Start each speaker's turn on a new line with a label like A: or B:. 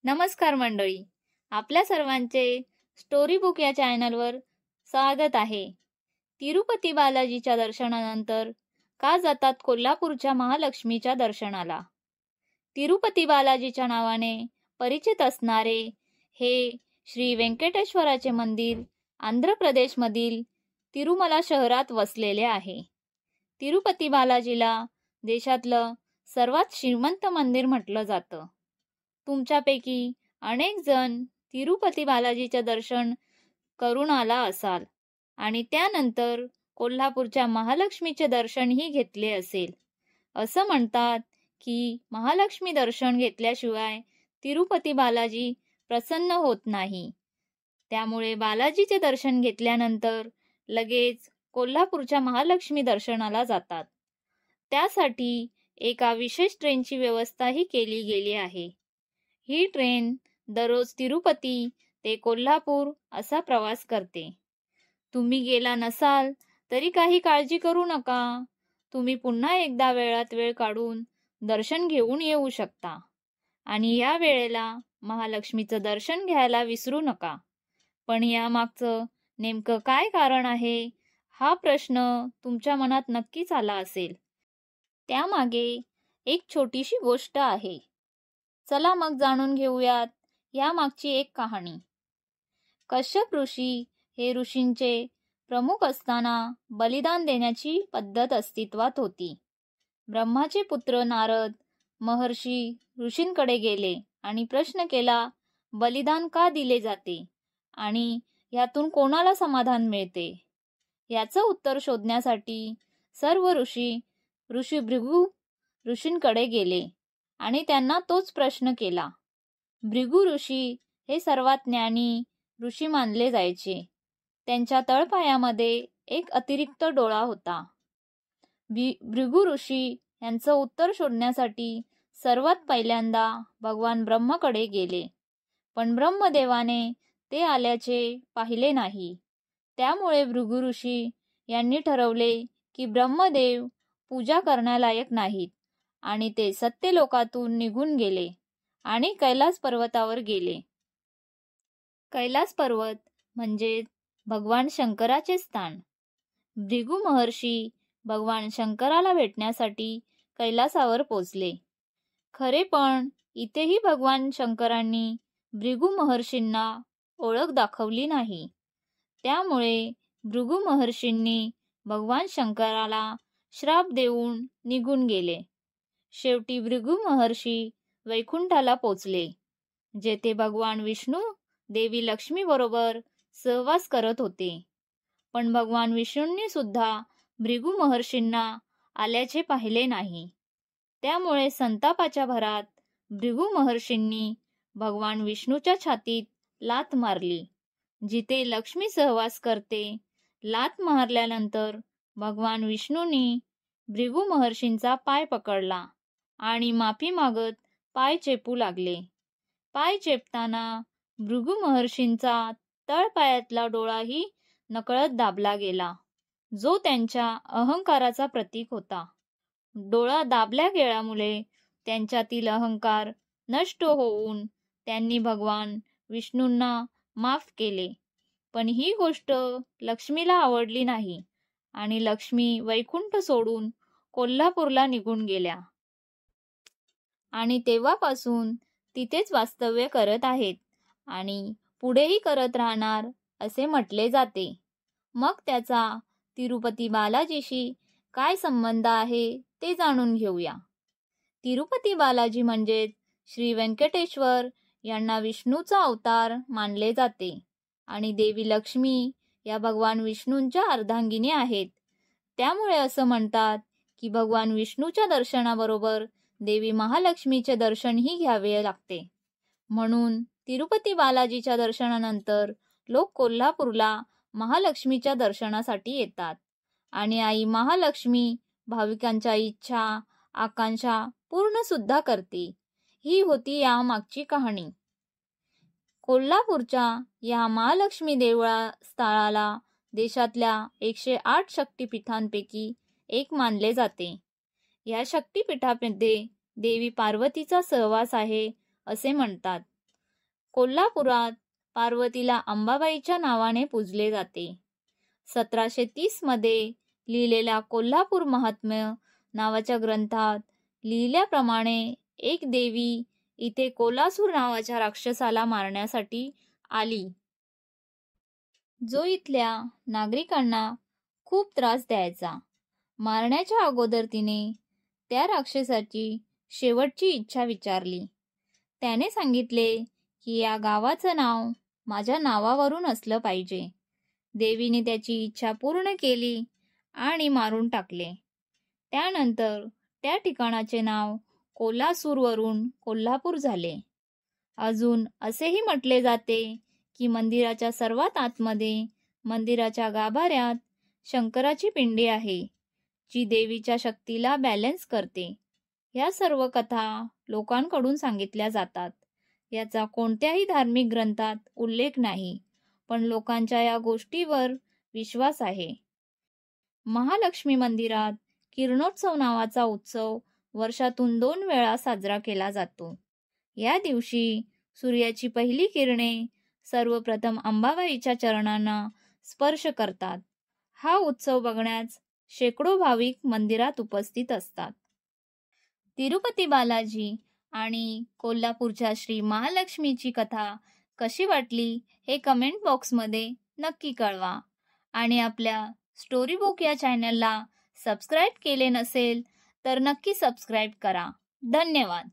A: नमस्कार मंडळी, आपल्या सर्वांचे स्टोरी बुक या चॅनलवर स्वागत आहे. तिरुपती बालाजीच्या दर्शनानंतर का जातात कोल्हापूरच्या महालक्ष्मीच्या दर्शनाला? तिरुपती बालाजीच्या नावाने परिचित असणारे हे श्री व्यंकटेश्वराचे मंदिर आंध्र प्रदेशमधील तिरुमला शहरात वसलेले आहे. तिरुपती बालाजीला देशातलं सर्वात श्रीमंत मंदिर म्हटलं जातं. तुमच्यापैकी अनेक जण तिरुपती बालाजीचे दर्शन करून आला असाल आणि त्यानंतर कोल्हापूरच्या महालक्ष्मीचे दर्शनही घेतले असेल. असं म्हणतात की महालक्ष्मी दर्शन घेतल्याशिवाय तिरुपती बालाजी प्रसन्न होत नाही. त्यामुळे बालाजीचे दर्शन घेतल्यानंतर लगेच कोल्हापूरच्या महालक्ष्मी दर्शनाला जातात. त्यासाठी एका विशेष ट्रेनची व्यवस्थाही केली गेली आहे. ही ट्रेन दररोज तिरुपती ते कोल्हापूर असा प्रवास करते. तुम्ही गेला नसाल तरी काही काळजी करू नका. तुम्ही पुन्हा एकदा वेळात वेळ काढून दर्शन घेऊन येऊ शकता आणि या वेळेला महालक्ष्मीचं दर्शन घ्यायला विसरू नका. पण यामागचं नेमकं काय कारण आहे हा प्रश्न तुमच्या मनात नक्कीच आला असेल. त्यामागे एक छोटीशी गोष्ट आहे. चला मग जाणून घेऊयात यामागची एक कहाणी. कश्यप ऋषी हे ऋषींचे प्रमुख असताना बलिदान देण्याची पद्धत अस्तित्वात होती. ब्रह्माचे पुत्र नारद महर्षी ऋषींकडे गेले आणि प्रश्न केला, बलिदान का दिले जाते आणि यातून कोणाला समाधान मिळते? याचं उत्तर शोधण्यासाठी सर्व ऋषी भृगू ऋषींकडे गेले आणि त्यांना तोच प्रश्न केला. भृगू ऋषी हे सर्वात ज्ञानी ऋषी मानले जायचे. त्यांच्या तळपायामध्ये एक अतिरिक्त डोळा होता. भृगू ऋषी यांचं उत्तर शोधण्यासाठी सर्वात पहिल्यांदा भगवान ब्रह्माकडे गेले. पण ब्रह्मदेवाने ते आल्याचे पाहिले नाही. त्यामुळे भृगू ऋषी यांनी ठरवले की ब्रह्मदेव पूजा करण्यालायक नाहीत आणि ते सत्यलोकातून निघून गेले आणि कैलास पर्वतावर गेले. कैलास पर्वत म्हणजे भगवान शंकराचे स्थान. भृगू महर्षी भगवान शंकराला भेटण्यासाठी कैलासावर पोचले. खरे पण इथेही भगवान शंकरांनी भृगू महर्षींना ओळख दाखवली नाही. त्यामुळे भृगू महर्षींनी भगवान शंकराला श्राप देऊन निघून गेले. शेवटी भृगू महर्षी वैकुंठाला पोचले, जेथे भगवान विष्णू देवी लक्ष्मी बरोबर सहवास करत होते. पण भगवान विष्णूंनी सुद्धा भृगू महर्षींना आल्याचे पाहिले नाही. त्यामुळे संतापाच्या भरात भृगू महर्षींनी भगवान विष्णूच्या छातीत लाथ मारली, जिथे लक्ष्मी सहवास करते. लाथ मारल्यानंतर भगवान विष्णूंनी भृगू महर्षींचा पाय पकडला आणि माफी मागत पाय चेपू लागले. पाय चेपताना भृगू महर्षींचा तळपायातला डोळाही नकळत दाबला गेला, जो त्यांच्या अहंकाराचा प्रतीक होता. डोळा दाबल्या गेल्यामुळे त्यांच्यातील अहंकार नष्ट होऊन त्यांनी भगवान विष्णूंना माफ केले. पण ही गोष्ट लक्ष्मीला आवडली नाही आणि लक्ष्मी वैकुंठ सोडून कोल्हापूरला निघून गेल्या आणि तेव्हापासून तिथेच वास्तव्य करत आहेत आणि पुढेही करत राहणार असे म्हटले जाते. मग त्याचा तिरुपती बालाजीशी काय संबंध आहे ते जाणून घेऊया. तिरुपती बालाजी म्हणजे श्री व्यंकटेश्वर यांना विष्णूचा अवतार मानले जाते आणि देवी लक्ष्मी या भगवान विष्णूंच्या अर्धांगिनी आहेत. त्यामुळे असं म्हणतात की भगवान विष्णूच्या दर्शनाबरोबर देवी महालक्ष्मीचे दर्शनही घ्यावे लागते. म्हणून तिरुपती बालाजीच्या दर्शनानंतर लोक कोल्हापूरला महालक्ष्मीच्या दर्शनासाठी येतात आणि आई महालक्ष्मी भाविकांच्या इच्छा आकांक्षा पूर्ण सुद्धा करते. ही होती या मागची कहाणी. कोल्हापूरच्या या महालक्ष्मी देवळा स्थळाला देशातल्या 108 शक्तिपीठांपैकी एक मानले जाते. या शक्तिपीठामध्ये देवी पार्वतीचा सहवास आहे असे म्हणतात. कोल्हापुरात पार्वतीला अंबाबाईच्या नावाने पूजले जाते. 1730 मध्ये लिहिलेल्या कोल्हापूर महात्म्य नावाच्या ग्रंथात लिहिल्याप्रमाणे एक देवी इथे कोलासूर नावाच्या राक्षसाला मारण्यासाठी आली, जो इथल्या नागरिकांना खूप त्रास द्यायचा. मारण्याच्या अगोदर तिने त्या राक्षसाची शेवटची इच्छा विचारली. त्याने सांगितले की या गावाचं नाव माझ्या नावावरून असलं पाहिजे. देवीने त्याची इच्छा पूर्ण केली आणि मारून टाकले. त्यानंतर त्या ठिकाणाचे नाव कोल्हासूरवरून कोल्हापूर झाले. अजून असेही म्हटले जाते की मंदिराच्या सर्वात आतमध्ये मंदिराच्या गाभाऱ्यात शंकराची पिंडी आहे, जी देवीच्या शक्तीला बॅलन्स करते. या सर्व कथा लोकांकडून सांगितल्या जातात. याचा कोणत्याही धार्मिक ग्रंथात उल्लेख नाही, पण लोकांच्या या गोष्टीवर विश्वास आहे. महालक्ष्मी मंदिरात किरणोत्सव नावाचा उत्सव वर्षातून 2 वेळा साजरा केला जातो. या दिवशी सूर्याची पहिली किरणे सर्वप्रथम अंबाबाईच्या चरणांना स्पर्श करतात. हा उत्सव बघण्यास शेकडो भाविक मंदिरात उपस्थित असतात. तिरुपती बालाजी आणि कोल्हापूरच्या श्री महालक्ष्मीची कथा कशी वाटली हे कमेंट बॉक्समध्ये नक्की कळवा. आणि आपल्या स्टोरी बुक या चॅनलला सबस्क्राईब केले नसेल तर नक्की सबस्क्राईब करा. धन्यवाद.